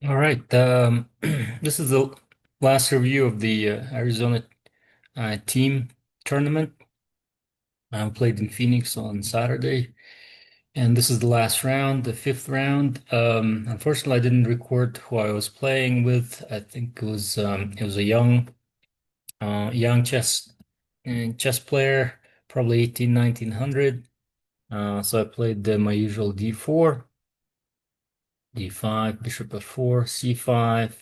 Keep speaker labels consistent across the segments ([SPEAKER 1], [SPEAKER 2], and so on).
[SPEAKER 1] All right. This is the last review of the Arizona team tournament. I played in Phoenix on Saturday, and this is the last round, the fifth round. Unfortunately, I didn't record who I was playing with. I think it was a young chess player, probably 18, 1900. So I played my usual D4, D5, Bishop F4, C5.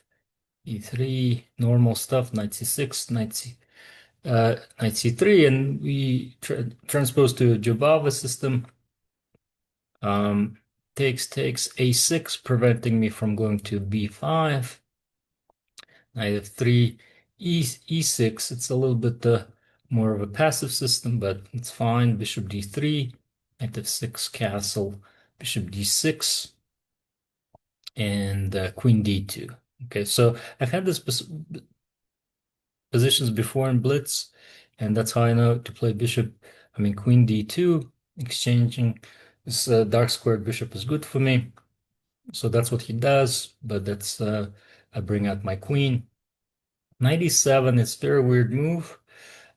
[SPEAKER 1] E3, normal stuff, knight c6, knight c3, and we transpose to Jobava system. Um, takes a6, preventing me from going to b5. Knight f3, e6. It's a little bit more of a passive system, but it's fine. Bishop d3, knight f6, castle, bishop d6, and queen d2. Okay, so I've had this positions before in blitz, and that's how I know to play bishop. I mean, queen d2, exchanging this dark squared bishop is good for me. So that's what he does, but that's I bring out my queen. 97 is a very weird move.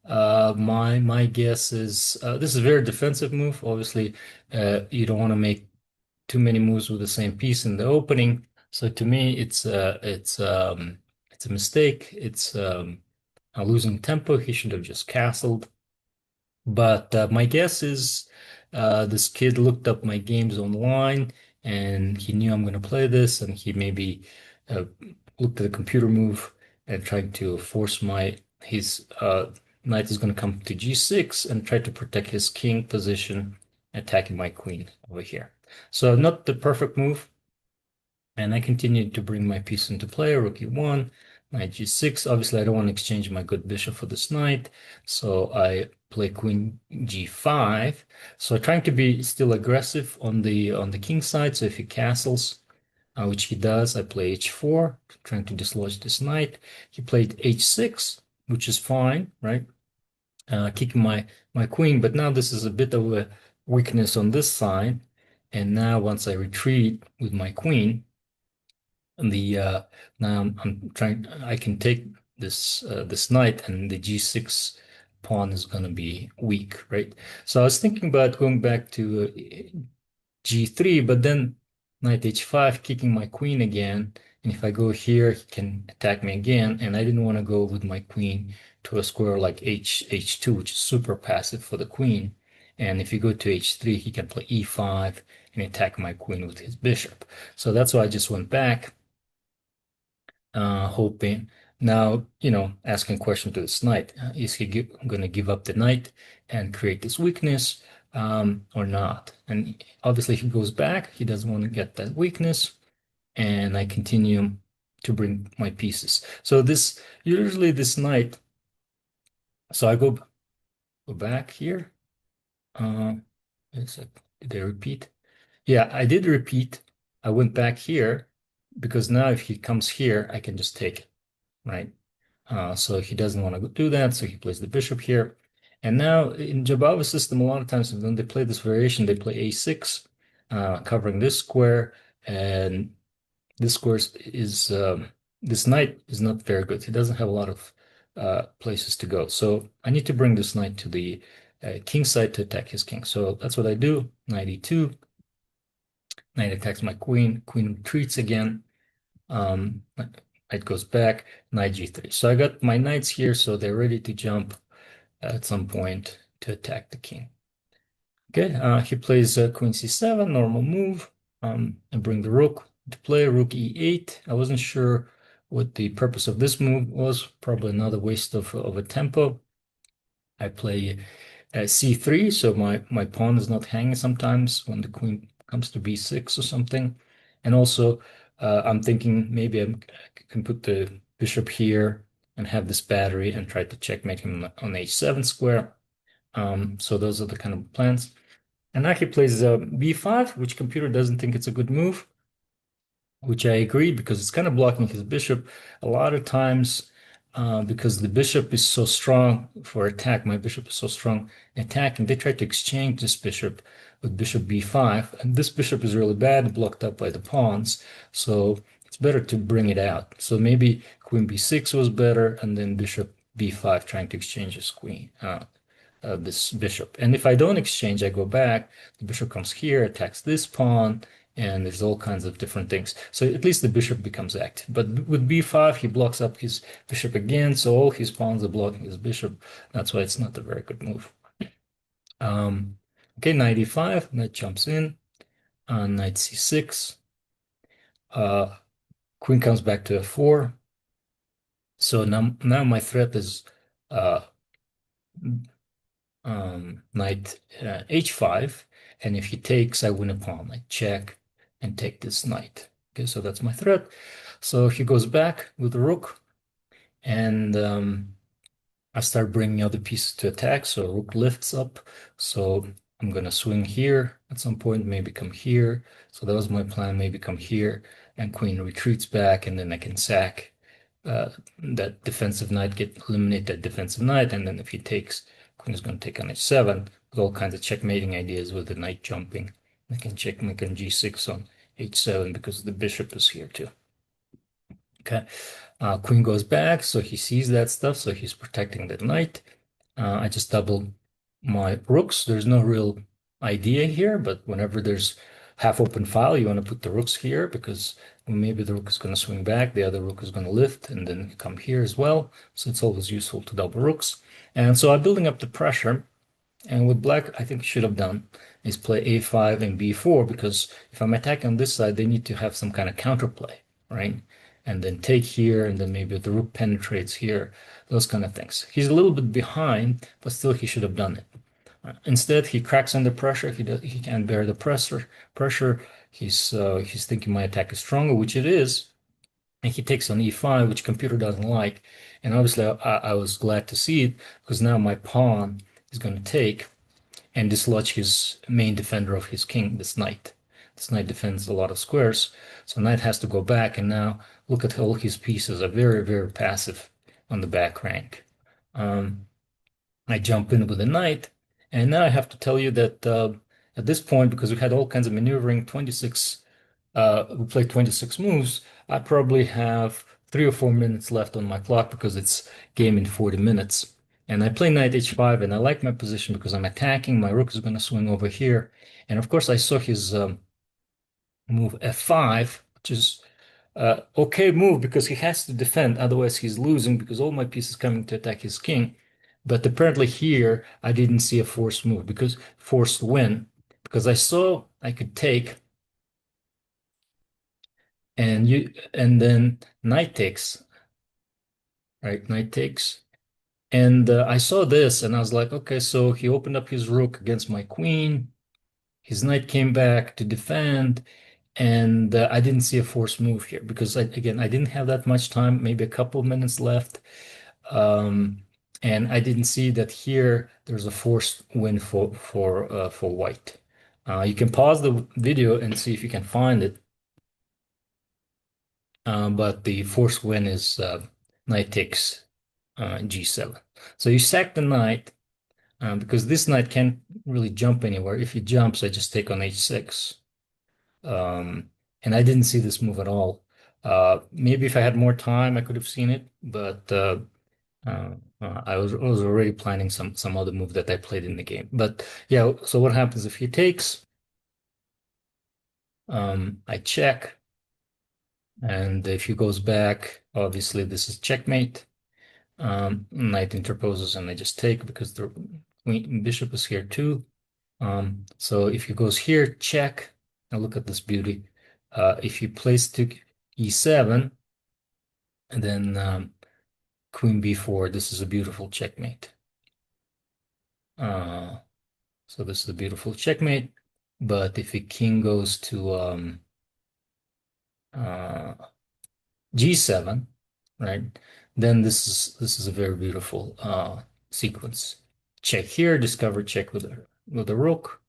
[SPEAKER 1] My guess is this is a very defensive move. Obviously, you don't want to make too many moves with the same piece in the opening. So to me, it's a mistake. It's a losing tempo. He should have just castled. But my guess is this kid looked up my games online and he knew I'm going to play this, and he maybe uh, looked at the computer move and tried to force my his knight is going to come to g6 and try to protect his king position, attacking my queen over here. So not the perfect move, and I continued to bring my piece into play. Rook e1, knight g6. Obviously, I don't want to exchange my good bishop for this knight, so I play queen g5. So trying to be still aggressive on the king side. So if he castles, which he does, I play h4, trying to dislodge this knight. He played h6, which is fine, right? Kicking my queen, but now this is a bit of a weakness on this side. And now once I retreat with my queen, the now I'm trying I can take this knight, and the g6 pawn is going to be weak, right? So I was thinking about going back to g3, but then knight h5, kicking my queen again, and if I go here he can attack me again, and I didn't want to go with my queen to a square like h2, which is super passive for the queen. And if you go to h3, he can play e5 and attack my queen with his bishop. So that's why I just went back, hoping. Now, asking question to this knight. Is he going to give up the knight and create this weakness, or not? And obviously, he goes back. He doesn't want to get that weakness. And I continue to bring my pieces. So usually this knight, so I go back here. Uh, did I repeat? Yeah, I did repeat. I went back here because now if he comes here, I can just take it, right? So he doesn't want to do that, so he plays the bishop here. And now in Jabava's system, a lot of times when they play this variation, they play a6, covering this square, and this square this knight is not very good. He doesn't have a lot of places to go. So I need to bring this knight to the king side to attack his king. So that's what I do. Knight e2, knight attacks my queen, queen retreats again. Knight goes back, knight g3. So I got my knights here, so they're ready to jump at some point to attack the king. Okay, he plays queen c7, normal move, and bring the rook to play, rook e8. I wasn't sure what the purpose of this move was, probably another waste of a tempo. I play c3, so my pawn is not hanging sometimes when the queen comes to b6 or something. And also, I'm thinking maybe I can put the bishop here and have this battery and try to checkmate him on h7 square. So those are the kind of plans. And now he plays b5, which computer doesn't think it's a good move, which I agree, because it's kind of blocking his bishop a lot of times, because the bishop is so strong for attack. My bishop is so strong in attack, and they try to exchange this bishop with bishop b5, and this bishop is really bad, blocked up by the pawns. So it's better to bring it out. So maybe queen b6 was better, and then bishop b5 trying to exchange his queen, this bishop. And if I don't exchange, I go back, the bishop comes here, attacks this pawn, and there's all kinds of different things. So at least the bishop becomes active. But with b5, he blocks up his bishop again, so all his pawns are blocking his bishop. That's why it's not a very good move. Okay, knight e5, knight jumps in, knight c6, queen comes back to f4. So now my threat is uh, knight h5, and if he takes, I win a pawn. I check and take this knight. Okay, so that's my threat. So he goes back with the rook, and I start bringing other pieces to attack. So rook lifts up. So I'm gonna swing here at some point, maybe come here. So that was my plan, maybe come here, and queen retreats back, and then I can sack that defensive knight, eliminate that defensive knight, and then if he takes, queen is going to take on h7 with all kinds of checkmating ideas with the knight jumping. I can checkmate on g6 on h7 because the bishop is here too. Okay, queen goes back, so he sees that stuff, so he's protecting the knight. I just double my rooks. There's no real idea here, but whenever there's half open file, you want to put the rooks here because maybe the rook is going to swing back, the other rook is going to lift, and then come here as well. So it's always useful to double rooks. And so I'm building up the pressure. And what black, I think, should have done is play a5 and b4, because if I'm attacking on this side, they need to have some kind of counterplay, right? And then take here, and then maybe the rook penetrates here, those kind of things. He's a little bit behind, but still he should have done it. Instead, he cracks under pressure. He can't bear the pressure. He's thinking my attack is stronger, which it is, and he takes on e5, which computer doesn't like. And obviously, I was glad to see it because now my pawn is going to take and dislodge his main defender of his king, this knight. This knight defends a lot of squares, so knight has to go back. And now look at all his pieces are very, very passive on the back rank. I jump in with a knight, and now I have to tell you that at this point, because we had all kinds of maneuvering, we played 26 moves, I probably have 3 or 4 minutes left on my clock because it's game in 40 minutes. And I play knight h5, and I like my position because I'm attacking. My rook is going to swing over here. And of course, I saw his move f5, which is okay move because he has to defend. Otherwise, he's losing because all my pieces coming to attack his king. But apparently here, I didn't see a forced move, because forced win, because I saw I could take, and then knight takes, right? Knight takes. And I saw this and I was like, okay, so he opened up his rook against my queen. His knight came back to defend, and I didn't see a forced move here because again, I didn't have that much time, maybe a couple of minutes left. And I didn't see that here there's a forced win for white. You can pause the video and see if you can find it. But the forced win is knight takes g7. So you sack the knight because this knight can't really jump anywhere. If he jumps, I just take on h6. And I didn't see this move at all. Maybe if I had more time, I could have seen it, but I was already planning some other move that I played in the game. But yeah, so what happens if he takes? I check, and if he goes back, obviously this is checkmate. Knight interposes, and I just take because the bishop is here too. So if he goes here, check. Now look at this beauty. If he plays to e7, and then queen b4, this is a beautiful checkmate. So this is a beautiful checkmate. But if a king goes to g7, right, then this is a very beautiful sequence. Check here, discover check with a rook.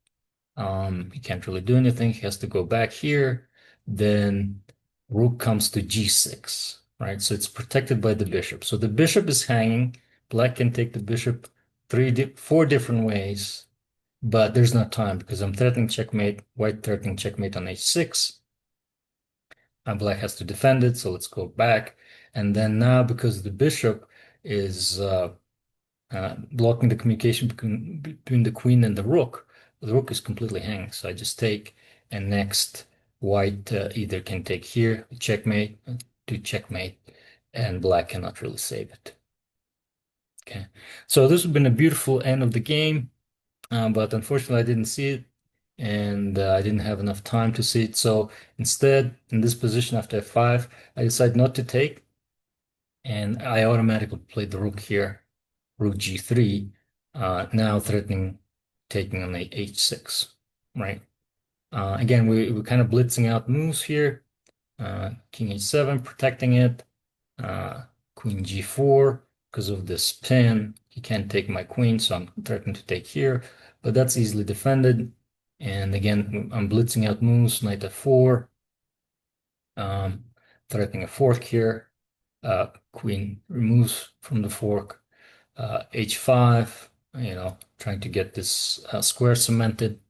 [SPEAKER 1] He can't really do anything. He has to go back here. Then rook comes to g6, right? So it's protected by the bishop. So the bishop is hanging. Black can take the bishop four different ways, but there's no time because I'm threatening checkmate, white threatening checkmate on h6. Black has to defend it, so let's go back. And then now, because the bishop is blocking the communication between the queen and the rook is completely hanging. So I just take, and next white either can take here, checkmate, do checkmate, and black cannot really save it. Okay, so this has been a beautiful end of the game, but unfortunately I didn't see it, and I didn't have enough time to see it. So instead, in this position after f5, I decided not to take, and I automatically played the rook here, rook g3, now threatening taking on h6, right? Again, we're kind of blitzing out moves here. King h7, protecting it. Uh, Queen g4, because of this pin, he can't take my queen, so I'm threatening to take here, but that's easily defended. And again, I'm blitzing out moves, knight f4, threatening a fork here. Queen removes from the fork, h5, trying to get this square cemented.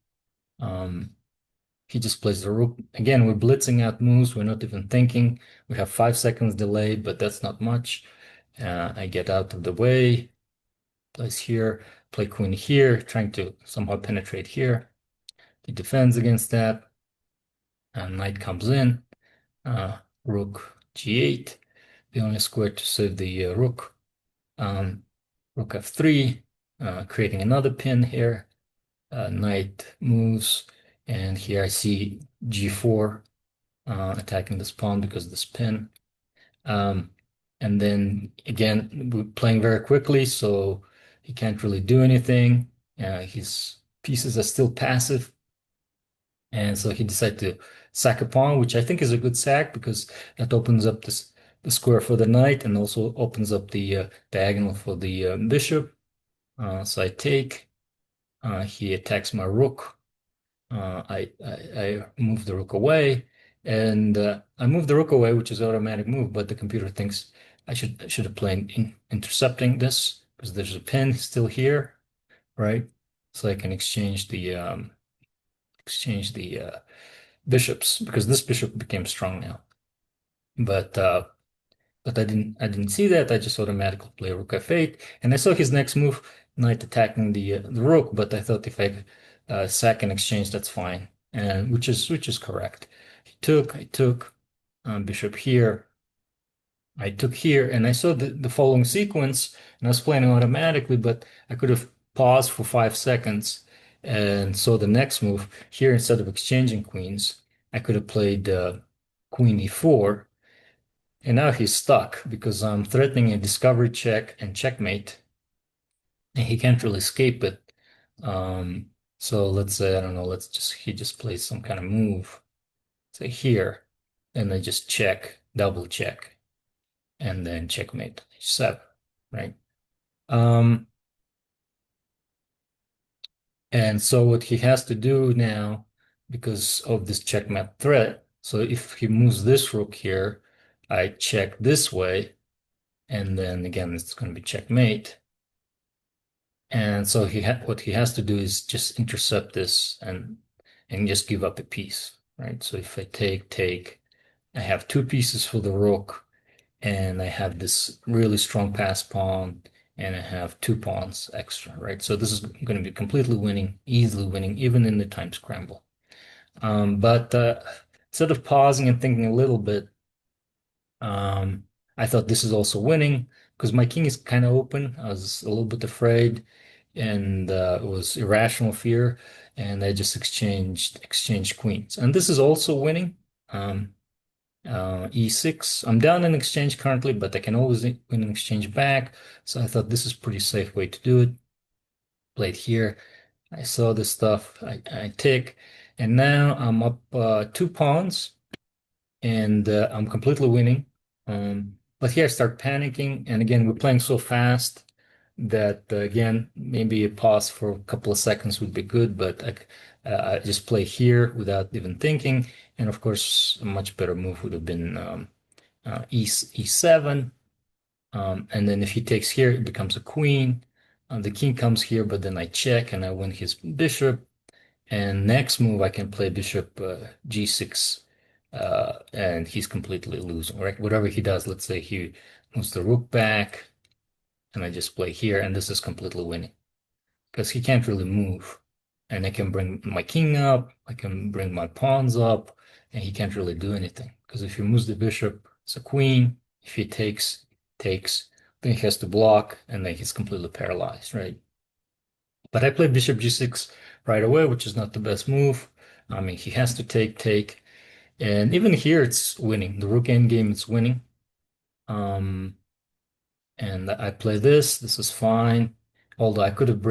[SPEAKER 1] He just plays the rook. Again, we're blitzing out moves. We're not even thinking. We have 5 seconds delay, but that's not much. I get out of the way, plays here, play queen here, trying to somehow penetrate here. He defends against that. Knight comes in. Rook g8, the only square to save the rook. Rook f3, creating another pin here. Knight moves, and here I see g4 attacking this pawn because of this pin. And then again, we're playing very quickly, so he can't really do anything. His pieces are still passive. And so he decided to sack a pawn, which I think is a good sack because that opens up the square for the knight and also opens up the diagonal for the bishop. So I take, he attacks my rook. I move the rook away, and I move the rook away, which is an automatic move, but the computer thinks I should have played intercepting this because there's a pin still here, right? So I can exchange the bishops because this bishop became strong now. But I didn't see that. I just automatically play rook f8, and I saw his next move, knight attacking the rook. But I thought if I sack and exchange, that's fine, and which is correct. I took bishop here. I took here, and I saw the following sequence, and I was playing automatically, but I could have paused for 5 seconds and saw the next move here instead of exchanging queens. I could have played queen e4. And now he's stuck because I'm threatening a discovery check and checkmate, and he can't really escape it. So let's say, I don't know, he just plays some kind of move, say here, and I just check, double check, and then checkmate h7, right? Um, and so what he has to do now, because of this checkmate threat, so if he moves this rook here, I check this way, and then again, it's going to be checkmate. And so what he has to do is just intercept this and just give up a piece, right? So if I take, I have two pieces for the rook, and I have this really strong pass pawn, and I have two pawns extra, right? So this is going to be completely winning, easily winning, even in the time scramble. But instead of pausing and thinking a little bit, I thought this is also winning because my king is kind of open. I was a little bit afraid, and it was irrational fear, and I just exchanged queens. And this is also winning. E6. I'm down in exchange currently, but I can always win an exchange back. So I thought this is a pretty safe way to do it. Played here. I saw this stuff. I take, and now I'm up 2 pawns and I'm completely winning. But here I start panicking, and again, we're playing so fast that again, maybe a pause for a couple of seconds would be good, but I just play here without even thinking. And of course, a much better move would have been e7. And then if he takes here, it becomes a queen. The king comes here, but then I check and I win his bishop. And next move, I can play bishop g6 and he's completely losing, right? Whatever he does, let's say he moves the rook back, and I just play here, and this is completely winning because he can't really move. And I can bring my king up, I can bring my pawns up, and he can't really do anything. Because if he moves the bishop, it's a queen. If he takes, then he has to block, and then he's completely paralyzed, right? But I played bishop g6 right away, which is not the best move. I mean, he has to take, and even here it's winning. The rook endgame, it's winning. Um, and I play this. This is fine. Although I could have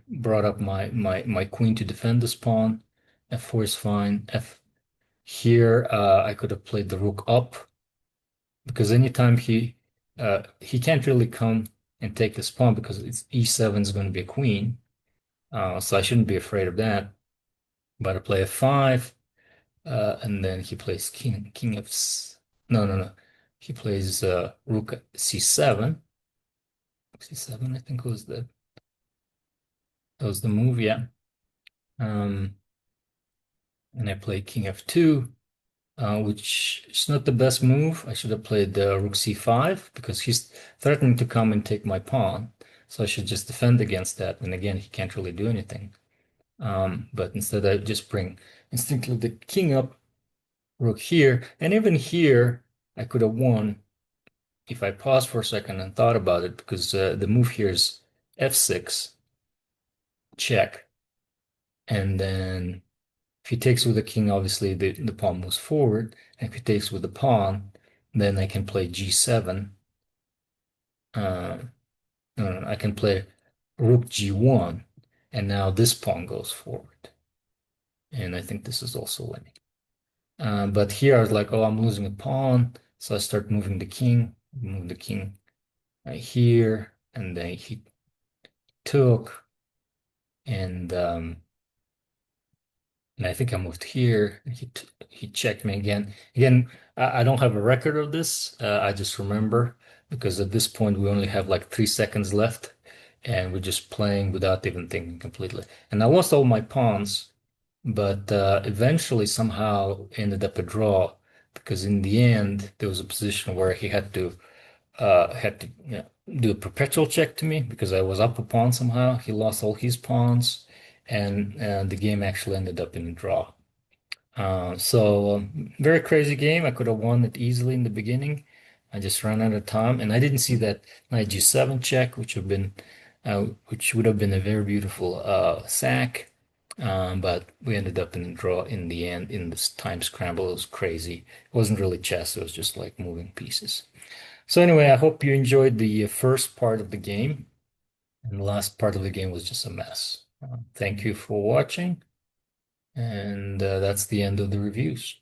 [SPEAKER 1] brought up my queen to defend this pawn. F4 is fine. F here I could have played the rook up because anytime he can't really come and take this pawn because it's e7 is going to be a queen. So I shouldn't be afraid of that. But I play f5, and then he plays king f. No. He plays rook c7. C7, I think was the move, yeah. Um, and I played king f2, which is not the best move. I should have played rook c5 because he's threatening to come and take my pawn. So I should just defend against that. And again, he can't really do anything. But instead, I just bring instinctively the king up, rook here. And even here, I could have won if I paused for a second and thought about it because the move here is f6, check. And then if he takes with the king, obviously the pawn moves forward. And if he takes with the pawn, then I can play g7. I can play rook g1, and now this pawn goes forward. And I think this is also winning. But here I was like, oh, I'm losing a pawn. So I start moving the king, move the king right here, and then he took, and and I think I moved here. He checked me again. Again, I don't have a record of this. I just remember because at this point we only have like 3 seconds left, and we're just playing without even thinking completely. And I lost all my pawns, but eventually somehow ended up a draw because in the end there was a position where he had to do a perpetual check to me because I was up a pawn somehow. He lost all his pawns, and the game actually ended up in a draw. Very crazy game. I could have won it easily in the beginning. I just ran out of time, and I didn't see that knight g7 check, which would have been a very beautiful sack. But we ended up in a draw in the end in this time scramble. It was crazy. It wasn't really chess. It was just like moving pieces. So anyway, I hope you enjoyed the first part of the game, and the last part of the game was just a mess. Thank you for watching, and that's the end of the reviews.